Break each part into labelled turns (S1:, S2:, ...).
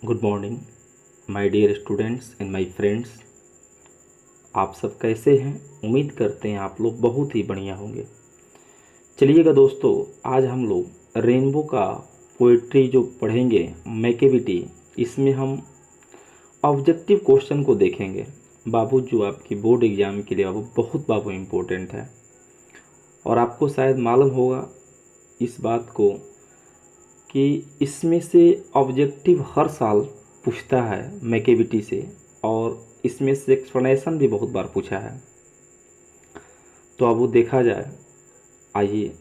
S1: Good morning my dear students and my friends. आप सब कैसे हैं? उम्मीद करते हैं आप लोग बहुत ही बढ़िया होंगे। चलिएगा दोस्तों, आज हम लोग रेनबो का पोइट्री जो पढ़ेंगे मैकेविटी, इसमें हम ऑब्जेक्टिव क्वेश्चन को देखेंगे। बाबू जो आपकी बोर्ड एग्ज़ाम के लिए बाबू इम्पोर्टेंट है। और आपको शायद मालूम होगा इस बात को कि इसमें से ऑब्जेक्टिव हर साल पूछता है मैकेविटी से, और इसमें से एक्सप्लेनेशन भी बहुत बार पूछा है। तो अब वो देखा जाए, आइए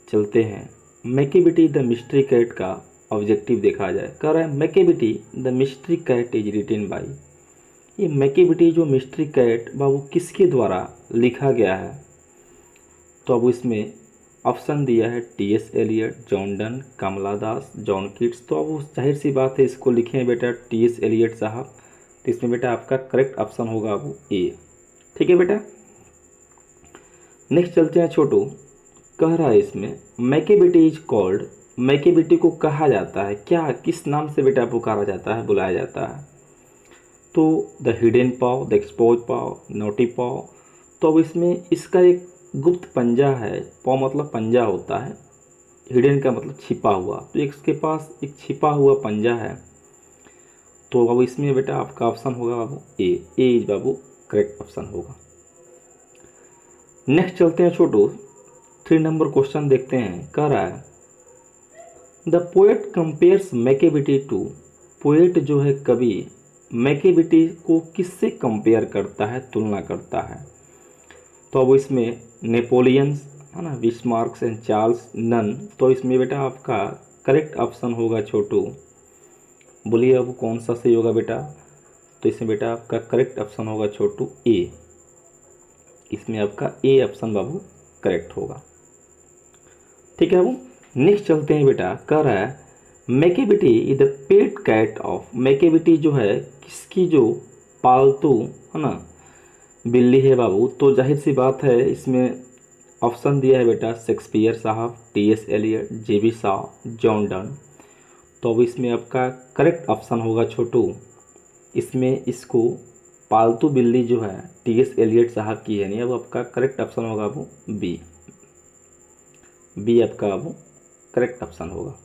S1: चलते हैं। मैकेविटी द मिस्ट्री कैट का ऑब्जेक्टिव देखा जाए। कह रहा है Macavity the mystery cat is written by. ये मैकेविटी जो मिस्ट्री कैट बाबू किसके द्वारा लिखा गया है? तो अब इसमें ऑप्शन दिया है टी.एस. एलियट, जॉन डन, कमला दास, जॉन किट्स। तो अब जाहिर सी बात है इसको लिखे हैं बेटा टी.एस. एलियट साहब। तो इसमें बेटा आपका करेक्ट ऑप्शन होगा वो ए। ठीक है बेटा, नेक्स्ट चलते हैं छोटू। कह रहा है इसमें मैकेविटी इज कॉल्ड, मैकेविटी को कहा जाता है क्या, किस नाम से बेटा पुकारा जाता है, बुलाया जाता है? तो the hidden paw, the exposed paw, naughty paw. तो अब इसमें इसका एक गुप्त पंजा है। पाव मतलब पंजा होता है, हिडन का मतलब छिपा हुआ। तो इसके पास एक छिपा हुआ पंजा है। तो बाबू इसमें बेटा आपका ऑप्शन होगा बाबू ए। इज बाबू करेक्ट ऑप्शन होगा। नेक्स्ट चलते हैं छोटू, 3 नंबर क्वेश्चन देखते हैं। कह रहा है the poet compares Macavity to. Poet जो है कवि मैकेविटी को किससे कंपेयर करता है, तुलना करता है? तो अब इसमें नेपोलियंस है ना, बिस्मार्क एंड चार्ल्स नन। तो इसमें बेटा आपका करेक्ट ऑप्शन होगा छोटू। बोलिए अब कौन सा सही होगा बेटा? तो इसमें बेटा आपका करेक्ट ऑप्शन होगा छोटू ए। इसमें आपका ए ऑप्शन बाबू करेक्ट होगा। ठीक है बाबू, नेक्स्ट चलते हैं बेटा। कह रहा है Macavity is the pet cat of. Macavity जो है किसकी जो पालतू है ना बिल्ली है बाबू? तो जाहिर सी बात है इसमें ऑप्शन दिया है बेटा शेक्सपियर साहब, T S. Eliot, J B. Shaw, John Donne. तो अब इसमें आपका करेक्ट ऑप्शन होगा छोटू। इसमें इसको पालतू बिल्ली जो है टी.एस. एलियट साहब की है नहीं। अब आपका करेक्ट ऑप्शन होगा वो बी। बी आपका वो करेक्ट ऑप्शन होगा।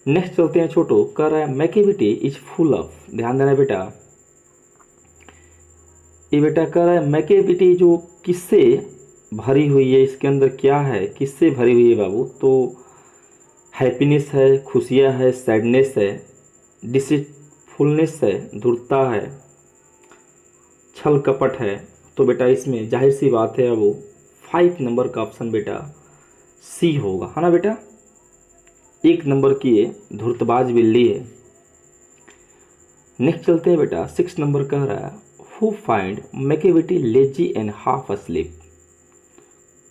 S1: नेक्स्ट चलते हैं छोटू। कह रहा है मैकेविटी इज फुल ऑफ। ध्यान देना बेटा, ये बेटा कह रहा है मैकेविटी जो किससे भरी हुई है, इसके अंदर क्या है, किससे भरी हुई है बाबू? तो हैप्पीनेस है, खुशियाँ है, सैडनेस है, डिसीटफुलनेस है, धूर्तता है, छल कपट है। तो बेटा इसमें जाहिर सी बात है वो 5 नंबर का ऑप्शन बेटा सी होगा, है ना बेटा? 1 नंबर की ये धूर्तबाज बिल्ली है। नेक्स्ट चलते हैं बेटा, 6 नंबर कह रहा है who find Macavity lazy and half asleep.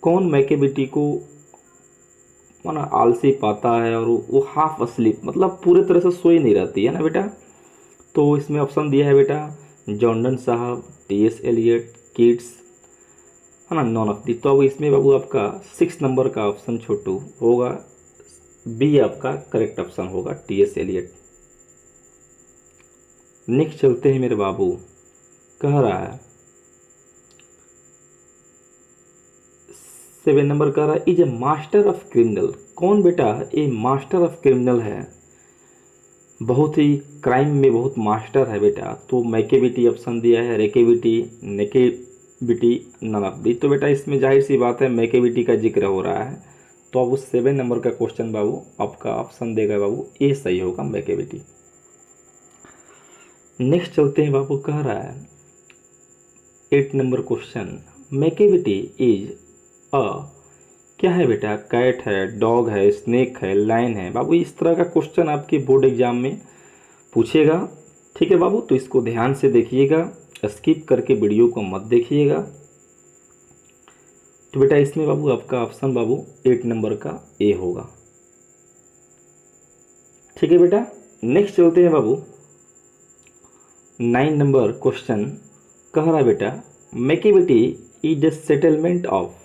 S1: कौन मैकेविटी को माना आलसी पाता है और वो हाफ अस्लीप मतलब पूरे तरह से सोई नहीं रहती है ना बेटा? तो इसमें ऑप्शन दिया है बेटा जॉन डन साहब, टी.एस. एलियट, किट्स, है ना, नॉन ऑफ दी। तो अब इसमें बाबू आपका 6 नंबर का ऑप्शन छोटू होगा बी। आपका करेक्ट ऑप्शन होगा टी.एस. एलियट। नेक्स्ट चलते हैं मेरे बाबू। कह रहा है 7 नंबर कह रहा है is a master of criminal. कौन बेटा ये मास्टर ऑफ क्रिमिनल है? बहुत ही क्राइम में बहुत मास्टर है बेटा। तो मैकेविटी ऑप्शन दिया है, रेकेविटी, नेकेविटी, नन ऑफ दी। तो बेटा इसमें जाहिर सी बात है मैकेविटी का जिक्र हो रहा है। तो अब उस 7 नंबर का क्वेश्चन बाबू आपका ऑप्शन देगा बाबू ए सही होगा, मैकेविटी। नेक्स्ट चलते हैं बाबू। कह रहा है 8 number question Macavity is a. क्या है बेटा? कैट है, डॉग है, स्नेक है, लायन है। बाबू इस तरह का क्वेश्चन आपके बोर्ड एग्जाम में पूछेगा। ठीक है बाबू, तो इसको ध्यान से देखिएगा, स्किप करके वीडियो को मत देखिएगा। तो बेटा इसमें बाबू आपका ऑप्शन बाबू 8 नंबर का ए होगा। ठीक है बेटा, नेक्स्ट चलते हैं बाबू 9 नंबर क्वेश्चन। कह रहा है बेटा Macavity is the settlement of.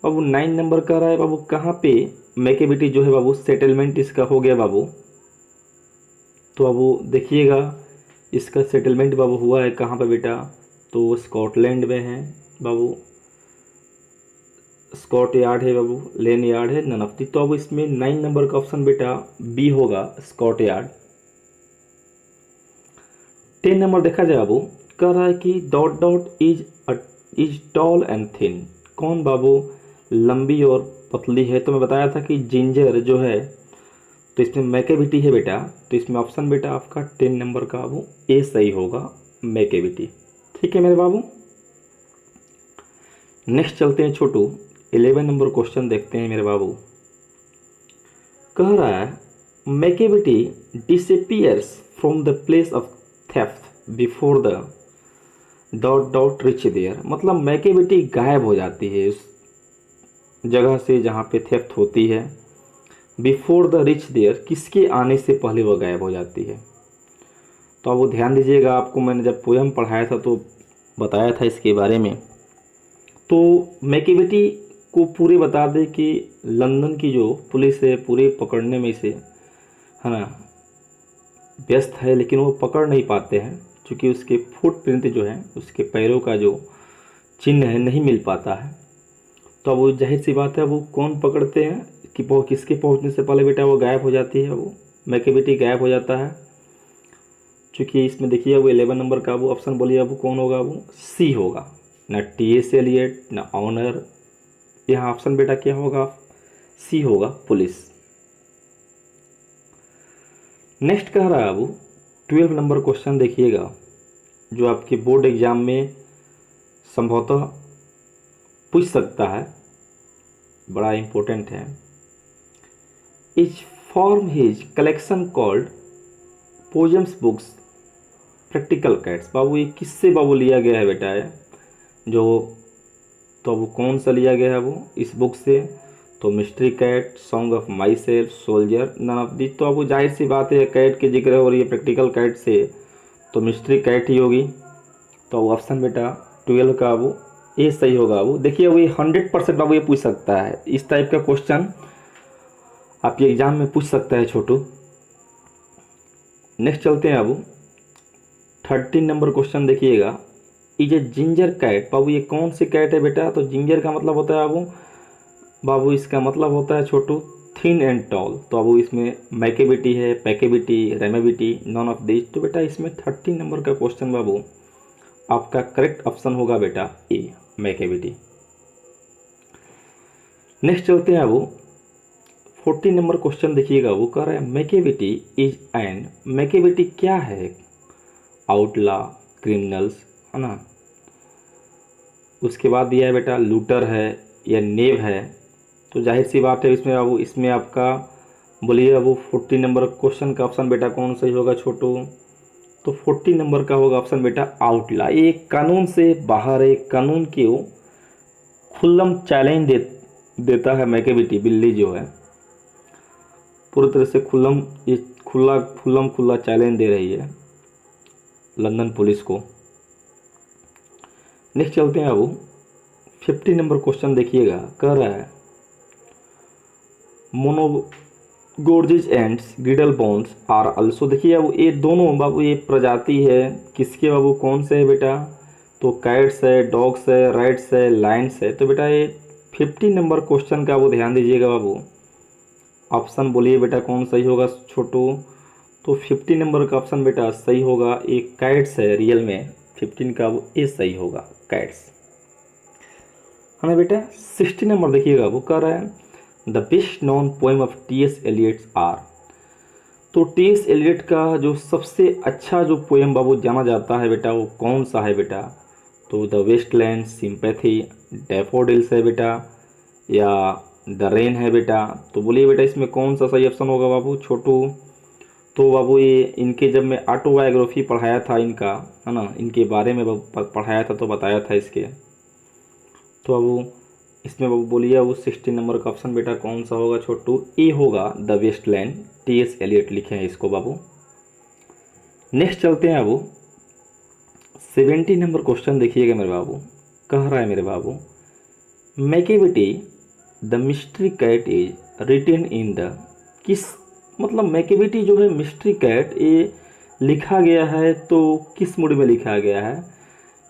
S1: Babu 9 number कह रहा है बाबू कहाँ पे मैकेविटी जो है बाबू सेटलमेंट इसका हो गया बाबू? तो अब वो देखिएगा इसका सेटलमेंट बाबू हुआ है कहाँ पे बेटा, तो वो स्कॉटलैंड में है बाबू, स्कॉट यार्ड है बाबू, लेन यार्ड है, नन ऑफ दी। तो अब इसमें 9 नंबर का ऑप्शन बेटा बी होगा, स्कॉट यार्ड। 10 नंबर देखा जाए बाबू, कह रहा है कि dot dot is tall and thin. कौन बाबू लंबी और पतली है, तो मैं बताया था कि जिंजर जो है, तो इसमें मैकेविटी है बेटा, तो इसमें ऑप्शन बेटा आपका 10 नंबर का बाबू ए सही होगा, मैकेविटी। ठीक है मेरे बाबू। नेक्स्ट चलते हैं छोटू, 11 नंबर क्वेश्चन देखते हैं मेरे बाबू। कह रहा है Macavity disappears from the place of theft before the dot dot reach there. मतलब मैकेविटी गायब हो जाती है उस जगह से जहाँ पे थेफ्ट होती है, बिफोर द रिच देयर, किसके आने से पहले वो गायब हो जाती है। तो अब वो ध्यान दीजिएगा, आपको मैंने जब पोयम पढ़ाया था तो बताया था इसके बारे में। तो मैकेविटी को पूरे बता दें कि लंदन की जो पुलिस है पूरे पकड़ने में इसे, है ना, व्यस्त है, लेकिन वो पकड़ नहीं पाते हैं क्योंकि उसके फुटप्रिंट जो है, उसके पैरों का जो चिन्ह है नहीं मिल पाता है। तो अब वो जाहिर सी बात है, वो कौन पकड़ते हैं कि वो किसके पहुंचने से पहले बेटा वो गायब हो जाती है, वो मैकेविटी गायब हो जाता है। चूँकि इसमें देखिए वो 11 नंबर का वो ऑप्शन बोलिए, अब कौन होगा, वो सी होगा, ना टी.एस. एलियट ना ऑनर। यहाँ ऑप्शन बेटा क्या होगा, सी होगा, पुलिस। नेक्स्ट कह रहा है अब 12 नंबर क्वेश्चन देखिएगा, जो आपके बोर्ड एग्जाम में संभवतः पूछ सकता है, बड़ा इम्पोर्टेंट है। Is from his collection called poems books practical cats. बाबू ये किससे बाबू लिया गया है बेटा है जो, तो वो कौन सा लिया गया है वो इस बुक से, तो mystery cat, song of myself, soldier, none of the. तो अब वो जाहिर सी बात है कैट के जिक्र हो रही है प्रैक्टिकल कैट से, तो मिस्ट्री कैट ही होगी। तो ऑप्शन बेटा 12 का वो ए सही होगा। वो देखिए वो ये 100% बाबू ये पूछ सकता है, इस टाइप का क्वेश्चन आपके एग्जाम में पूछ सकता है छोटू। नेक्स्ट चलते हैं अब 13 नंबर क्वेश्चन देखिएगा, इज ए जिंजर कैट। बाबू ये कौन सी कैट है बेटा, तो जिंजर का मतलब होता है बाबू इसका मतलब होता है छोटू थिन एंड टॉल। तो अब इसमें मैकेविटी है, पैकेविटी, रेमेविटी, नॉन ऑफ दिस। तो बेटा इसमें 13 नंबर का क्वेश्चन बाबू आपका करेक्ट ऑप्शन होगा बेटा ए, मैकेविटी। नेक्स्ट चलते हैं अब 14 नंबर क्वेश्चन देखिएगा, वो कह रहा है मैकेविटी इज एंड, मैकेविटी क्या है, आउटला, क्रिमिनल्स, है ना। उसके बाद दिया है बेटा लूटर है या नेव है। तो जाहिर सी बात है इसमें अब इसमें आपका बोलिए अब 14 नंबर क्वेश्चन का ऑप्शन बेटा कौन सही होगा छोटू, तो 14 नंबर का होगा ऑप्शन बेटा आउटला। ये कानून से बाहर है, कानून को खुल्लम चैलेंज देता है मैकेविटी, बिल्ली जो है पूरी तरह से खुला चैलेंज दे रही है लंदन पुलिस को। नेक्स्ट चलते हैं अब 50 नंबर क्वेश्चन देखिएगा, कह रहा है Mungojerries ends griddle bones are also. देखिए अब ये दोनों बाबू ये प्रजाति है किसके बाबू, कौन से है बेटा, तो कैट्स है, डॉग्स है, रैट्स है, लायंस है। तो बेटा ये 50 नंबर क्वेश्चन का वो ध्यान दीजिएगा बाबू, ऑप्शन बोलिए बेटा कौन सही होगा छोटू, तो 50 नंबर का ऑप्शन बेटा सही होगा एक कैट्स है, रियल में 15 का वो ए सही होगा, कैट्स, है ना बेटा। 60 नंबर देखिएगा, वो कह रहा है the best known poem of T S. Eliot's are. तो टी.एस. एलियट का जो सबसे अच्छा जो पोएम बाबू जाना जाता है बेटा वो कौन सा है बेटा, तो द वेस्टलैंड, सिंपैथी, डैफोडिल्स है बेटा, या द रेन है बेटा। तो बोलिए बेटा इसमें कौन सा सही ऑप्शन होगा बाबू छोटू, तो बाबू ये इनके जब मैं ऑटोबायोग्राफी पढ़ाया था इनका, है ना, इनके बारे में पढ़ाया था तो बताया था इसके। तो अब इसमें बाबू बोलिए अब 60 नंबर का ऑप्शन बेटा कौन सा होगा छोटू, ए होगा द वेस्टलैंड, टी.एस. एलियट लिखे हैं इसको बाबू। नेक्स्ट चलते हैं अब 70 नंबर क्वेश्चन देखिएगा मेरे बाबू, कह रहा है मेरे बाबू Macavity the mystery cat is written in the, किस मतलब मैकेविटी जो है मिस्ट्री कैट, ये लिखा गया है तो किस मूड में लिखा गया है,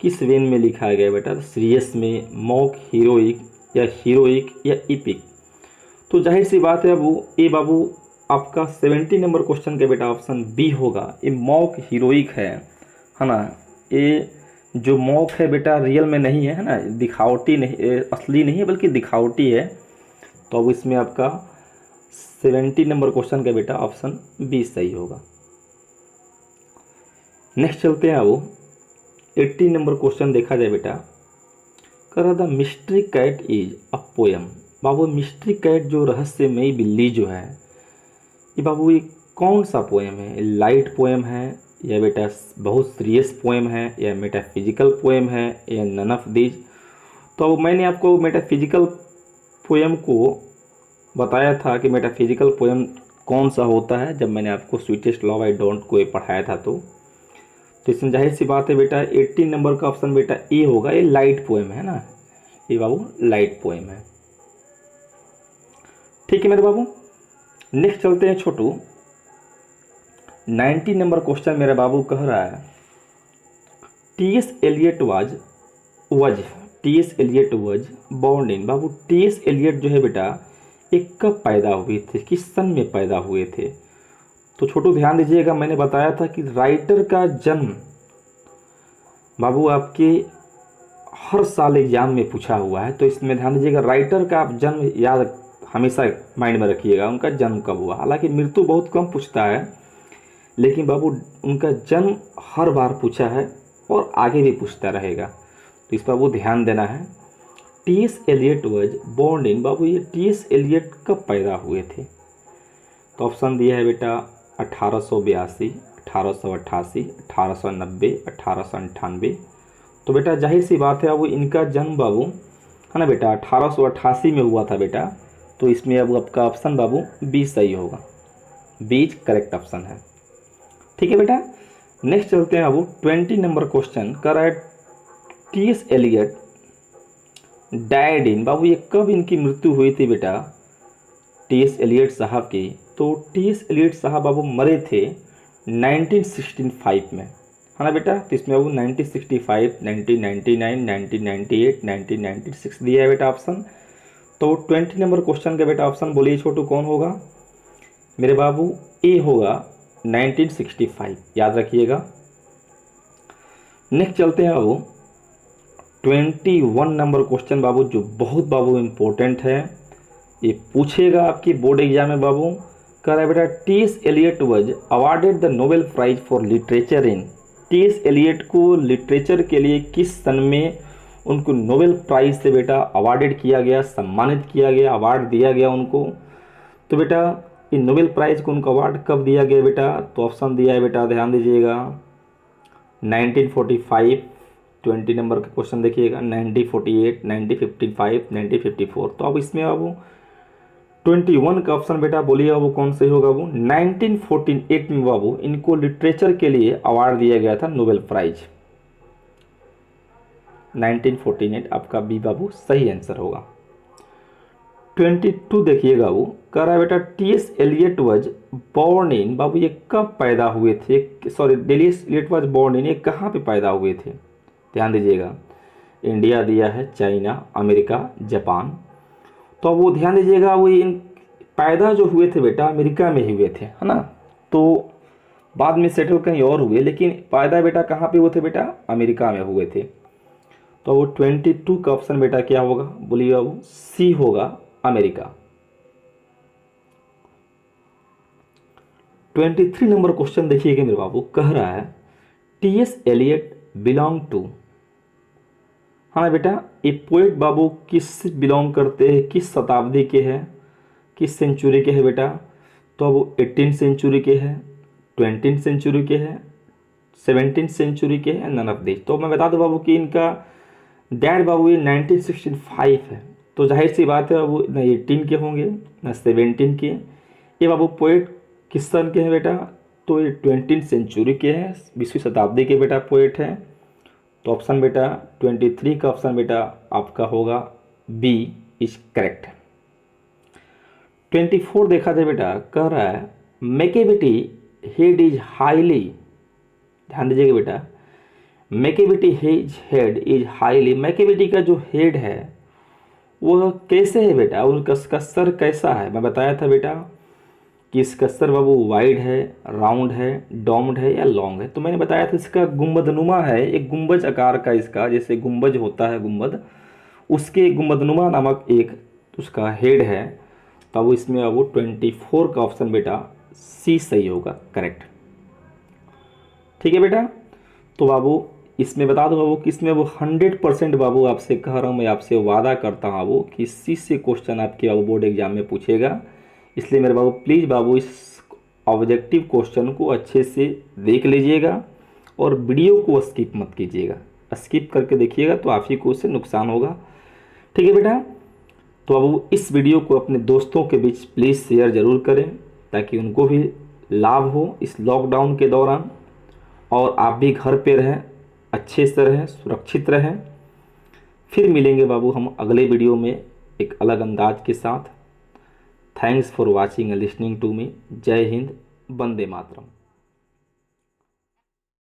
S1: किस वेन में लिखा गया है बेटा? सीरियस में, मॉक हीरोइक, या हीरोइक, या इपिक? तो जाहिर सी बात है बाबू, ये बाबू आपका 70 नंबर क्वेश्चन का बेटा ऑप्शन बी होगा। ये मॉक हीरोइक है ना? ये जो मॉक है बेटा रियल में नहीं है ना, दिखावटी नहीं, असली नहीं है बल्कि दिखावटी है। तो अब इसमें आपका 70 नंबर क्वेश्चन का बेटा ऑप्शन बी सही होगा। नेक्स्ट चलते हैं अब 80 नंबर क्वेश्चन देखा जाए बेटा, कह the mystery cat is a poem. बाबू मिस्ट्री कैट जो रहस्यमयी बिल्ली जो है, ये बाबू ये कौन सा पोएम है? लाइट पोएम है, या बेटा बहुत सीरियस पोएम है, या मेटाफिजिकल पोएम है, या नन ऑफ दीज? तो मैंने आपको मेटाफिजिकल पोएम को बताया था कि मेटाफिजिकल पोएम कौन सा होता है, जब मैंने आपको स्वीटेस्ट लव आई डोंट को पढ़ाया था। तो इसमें जाहिर सी बात है बेटा 18 नंबर का ऑप्शन बेटा ए होगा। ये लाइट पोएम है ना, ये बाबू लाइट पोएम है। ठीक है मेरे बाबू, नेक्स्ट चलते हैं छोटू। 90 नंबर क्वेश्चन मेरा बाबू कह रहा है, T S. Eliot was born in. बाबू टी.एस. एलियट जो है बेटा ये कब पैदा हुए थे, किस सन में पैदा हुए थे? तो छोटू ध्यान दीजिएगा, मैंने बताया था कि राइटर का जन्म बाबू आपके हर साल एग्जाम में पूछा हुआ है। तो इसमें ध्यान दीजिएगा, राइटर का आप जन्म याद हमेशा माइंड में रखिएगा, उनका जन्म कब हुआ। हालांकि मृत्यु बहुत कम पूछता है, लेकिन बाबू उनका जन्म हर बार पूछा है और आगे भी पूछता रहेगा। तो इस पर बाबू ध्यान देना है। T S. Eliot was born in. बाबू ये टी.एस. एलियट कब पैदा हुए थे? तो ऑप्शन दिया है बेटा 1882, 1888, 1890, 1898। तो बेटा जाहिर सी बात है अब इनका जन्म बाबू है ना बेटा 1888 में हुआ था बेटा। तो इसमें अब आपका ऑप्शन बाबू बी सही होगा, बी करेक्ट ऑप्शन है। ठीक है बेटा, नेक्स्ट चलते हैं अब 20 नंबर क्वेश्चन कर रहा है, टी.एस. Eliot died in. बाबू ये कब इनकी मृत्यु हुई थी बेटा टी.एस. एलियट साहब की? तो टी.एस. एलियट साहब बाबू मरे थे 1965 में, है ना बेटा? तो इसमें बाबू 1965, 1999, 1998, 1996 दिया है बेटा ऑप्शन। तो 20 नंबर क्वेश्चन का बेटा ऑप्शन बोलिए छोटू कौन होगा मेरे बाबू? ए होगा 1965, याद रखिएगा। नेक्स्ट चलते हैं बाबू 21 नंबर क्वेश्चन बाबू, जो बहुत बाबू इम्पोर्टेंट है, ये पूछेगा आपकी बोर्ड एग्जाम में बाबू। कह रहा है बेटा T S. Eliot was awarded the Nobel prize for literature in. T S. Eliot को लिटरेचर के लिए किस सन में उनको नोबेल प्राइज से बेटा अवार्डेड किया गया, सम्मानित किया गया, अवार्ड दिया गया उनको? तो बेटा ये नोबेल प्राइज को उनको अवार्ड कब दिया गया बेटा? तो ऑप्शन दिया है बेटा, ध्यान दीजिएगा 1945, 20 नंबर का क्वेश्चन देखिएगा, 1948, 1955, 1954। तो अब इसमें बाबू 21 का ऑप्शन बेटा बोलिए बाबू कौन सही होगा बाबू? 1948 में बाबू इनको लिटरेचर के लिए अवार्ड दिया गया था नोबेल प्राइज। 1948 आपका बी बाबू सही आंसर होगा। 22 देखिएगा वो कह रहा है बेटा T S. Eliot was born in. बाबू ये कब पैदा हुए थे? Sorry, T S. Eliot was born in, ये कहाँ पे पैदा हुए थे? ध्यान दीजिएगा, इंडिया दिया है, चाइना, अमेरिका, जापान। तो अब वो ध्यान दीजिएगा, वो इन पैदा जो हुए थे बेटा अमेरिका में ही हुए थे, है ना? तो बाद में सेटल कहीं और हुए, लेकिन पैदा बेटा कहाँ पे हुए थे बेटा? अमेरिका में हुए थे। तो वो 22 का ऑप्शन बेटा क्या होगा बोलिए बाबू? सी होगा, अमेरिका। 23 नंबर क्वेश्चन देखिएगा मेरे बाबू, कह रहा है टी.एस. Elliott belong to. हाँ बेटा, ये पोएट बाबू किस बिलोंग करते हैं, किस शताब्दी के हैं, किस सेंचुरी के हैं बेटा? तो अब 18th सेंचुरी के हैं, 20th सेंचुरी के हैं, 17th सेंचुरी के हैं, नन ऑफ दिस। तो मैं बता दूं बाबू कि इनका डैड बाबू ये 1965 है। तो जाहिर सी बात है बाबू न 18 के होंगे न 17 के। ये बाबू पोएट किस सन के हैं बेटा? तो ये 20th सेंचुरी के हैं, 20वीं शताब्दी के बेटा पोएट हैं। तो ऑप्शन बेटा 23 का ऑप्शन बेटा आपका होगा बी इज करेक्ट। 24 देखा जाए बेटा, कह रहा है मैकेविटी हेड इज हाईली, ध्यान दीजिएगा बेटा, Macavity head is highly, Macavity का जो हेड है वह कैसे है बेटा, उसका सर कैसा है। मैं बताया था बेटा कि इसका सर बाबू वाइड है, राउंड है, डोम्ड है या लॉन्ग है। तो मैंने बताया था इसका गुंबदनुमा है, एक गुंबज आकार का, इसका जैसे गुंबज होता है गुंबद, उसके गुंबदनुमा नामक एक उसका हेड है। तो अब इसमें अब वो 24 का ऑप्शन बेटा सी सही होगा, करेक्ट। ठीक है बेटा, तो बाबू इसमें बता दो बाबू कि इसमें वो 100% बाबू आपसे कह रहा हूँ, मैं आपसे वादा करता हूँ बाबू कि सी से क्वेश्चन आपके बाबू बोर्ड एग्जाम में पूछेगा। इसलिए मेरे बाबू प्लीज़ बाबू इस ऑब्जेक्टिव क्वेश्चन को अच्छे से देख लीजिएगा और वीडियो को स्किप मत कीजिएगा, स्किप करके देखिएगा तो आप ही को उससे नुकसान होगा। ठीक है बेटा, तो अब इस वीडियो को अपने दोस्तों के बीच प्लीज़ शेयर ज़रूर करें ताकि उनको भी लाभ हो इस लॉकडाउन के दौरान, और आप भी घर पे रहें, अच्छे से रहें, सुरक्षित रहें। फिर मिलेंगे बाबू हम अगले वीडियो में एक अलग अंदाज के साथ। Thanks for watching and listening to me. जय हिंद, वंदे मातरम।